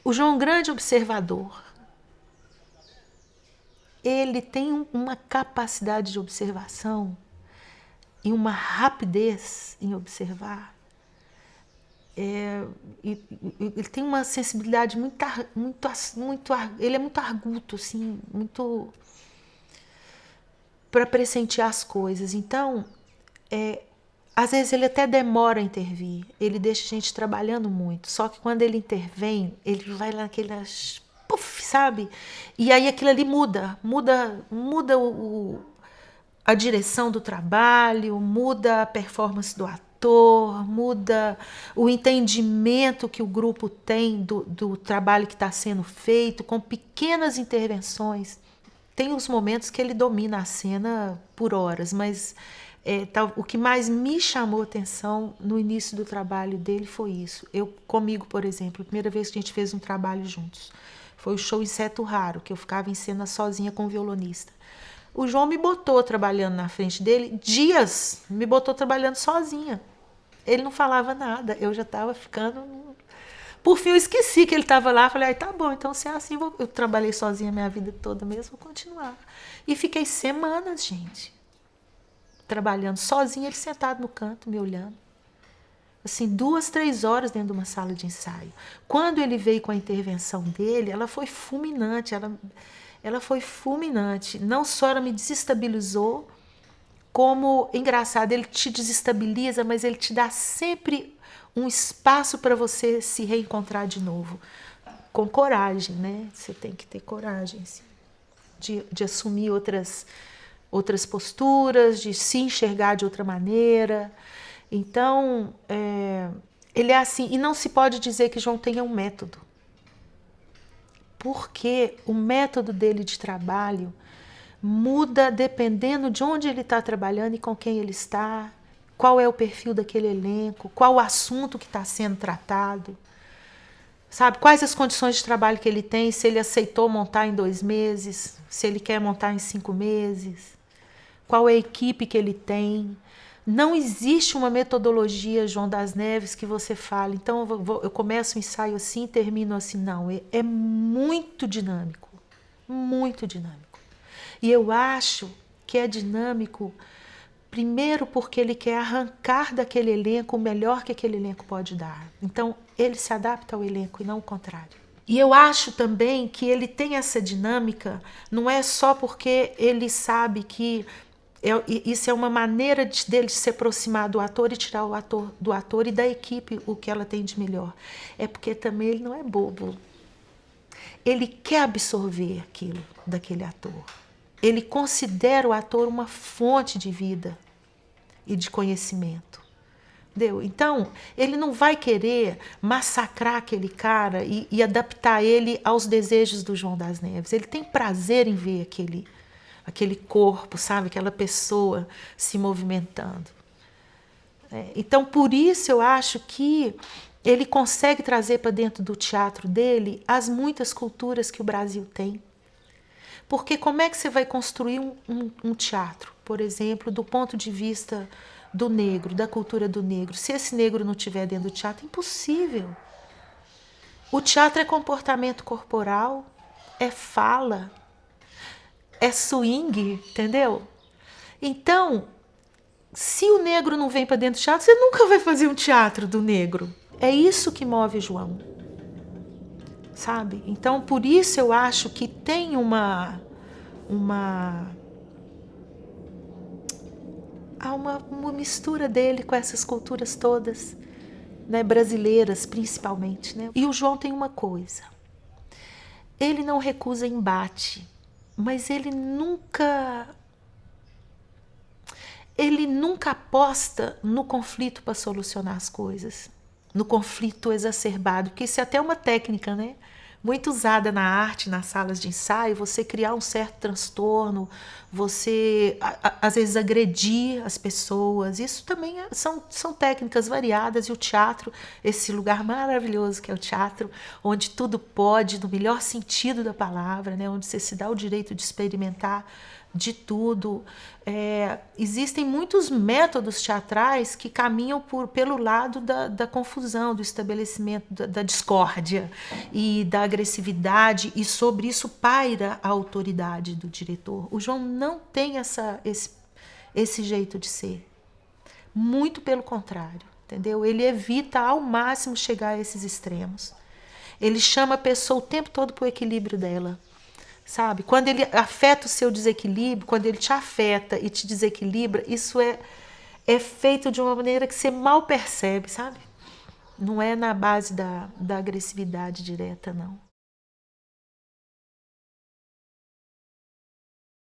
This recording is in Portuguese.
O João é um grande observador. Ele tem uma capacidade de observação e uma rapidez em observar. Ele tem uma sensibilidade ele é muito arguto, assim, muito para pressentir as coisas. Então, às vezes ele até demora a intervir, ele deixa a gente trabalhando muito, só que quando ele intervém, ele vai lá naquele puff, sabe? E aí aquilo ali muda a direção do trabalho, muda a performance do ator, muda o entendimento que o grupo tem do trabalho que está sendo feito, com pequenas intervenções. Tem os momentos que ele domina a cena por horas, mas o que mais me chamou atenção no início do trabalho dele foi isso. Comigo, por exemplo, a primeira vez que a gente fez um trabalho juntos, foi o show Inseto Raro, que eu ficava em cena sozinha com o violonista. O João me botou trabalhando na frente dele, dias, me botou trabalhando sozinha. Ele não falava nada, eu já estava ficando... Por fim, eu esqueci que ele estava lá, falei, tá bom, então se é assim, eu trabalhei sozinha a minha vida toda mesmo, vou continuar. E fiquei semanas, gente, trabalhando sozinha, ele sentado no canto, me olhando. Assim, 2, 3 horas dentro de uma sala de ensaio. Quando ele veio com a intervenção dele, ela foi fulminante, ela foi fulminante. Não só ela me desestabilizou, como, engraçado, ele te desestabiliza, mas ele te dá sempre um espaço para você se reencontrar de novo. Com coragem, né? Você tem que ter coragem assim, de assumir outras posturas, de se enxergar de outra maneira. Então, ele é assim. E não se pode dizer que João tenha um método. Porque o método dele de trabalho muda dependendo de onde ele está trabalhando e com quem ele está, qual é o perfil daquele elenco, qual o assunto que está sendo tratado, sabe? Quais as condições de trabalho que ele tem, se ele aceitou montar em 2 meses, se ele quer montar em 5 meses, qual é a equipe que ele tem. Não existe uma metodologia, João das Neves, que você fale, então eu começo o ensaio assim e termino assim. Não, é muito dinâmico, muito dinâmico. E eu acho que é dinâmico, primeiro porque ele quer arrancar daquele elenco o melhor que aquele elenco pode dar. Então, ele se adapta ao elenco e não o contrário. E eu acho também que ele tem essa dinâmica, não é só porque ele sabe que isso é uma maneira dele se aproximar do ator e tirar o ator do ator e da equipe o que ela tem de melhor. É porque também ele não é bobo. Ele quer absorver aquilo daquele ator. Ele considera o ator uma fonte de vida e de conhecimento. Entendeu? Então, ele não vai querer massacrar aquele cara e adaptar ele aos desejos do João das Neves. Ele tem prazer em ver aquele corpo, sabe? Aquela pessoa se movimentando. Então, por isso eu acho que ele consegue trazer para dentro do teatro dele as muitas culturas que o Brasil tem. Porque como é que você vai construir um teatro, por exemplo, do ponto de vista do negro, da cultura do negro? Se esse negro não estiver dentro do teatro, é impossível. O teatro é comportamento corporal, é fala, é swing, entendeu? Então, se o negro não vem para dentro do teatro, você nunca vai fazer um teatro do negro. É isso que move João, sabe? Então, por isso eu acho que tem há uma mistura dele com essas culturas todas, né, brasileiras principalmente, né? E o João tem uma coisa, ele não recusa embate, mas ele nunca aposta no conflito para solucionar as coisas, no conflito exacerbado, porque isso é até uma técnica, né? muito usada na arte, nas salas de ensaio, você criar um certo transtorno, você às vezes agredir as pessoas. Isso também são técnicas variadas, e o teatro, esse lugar maravilhoso que é o teatro, onde tudo pode, no melhor sentido da palavra, né? Onde você se dá o direito de experimentar de tudo. Existem muitos métodos teatrais que caminham pelo lado da confusão, do estabelecimento da discórdia e da agressividade, e sobre isso paira a autoridade do diretor. O João não tem esse jeito de ser. Muito pelo contrário, entendeu? Ele evita ao máximo chegar a esses extremos. Ele chama a pessoa o tempo todo para o equilíbrio dela. Sabe? Quando ele afeta o seu desequilíbrio, quando ele te afeta e te desequilibra, isso é feito de uma maneira que você mal percebe, sabe? Não é na base da agressividade direta, não.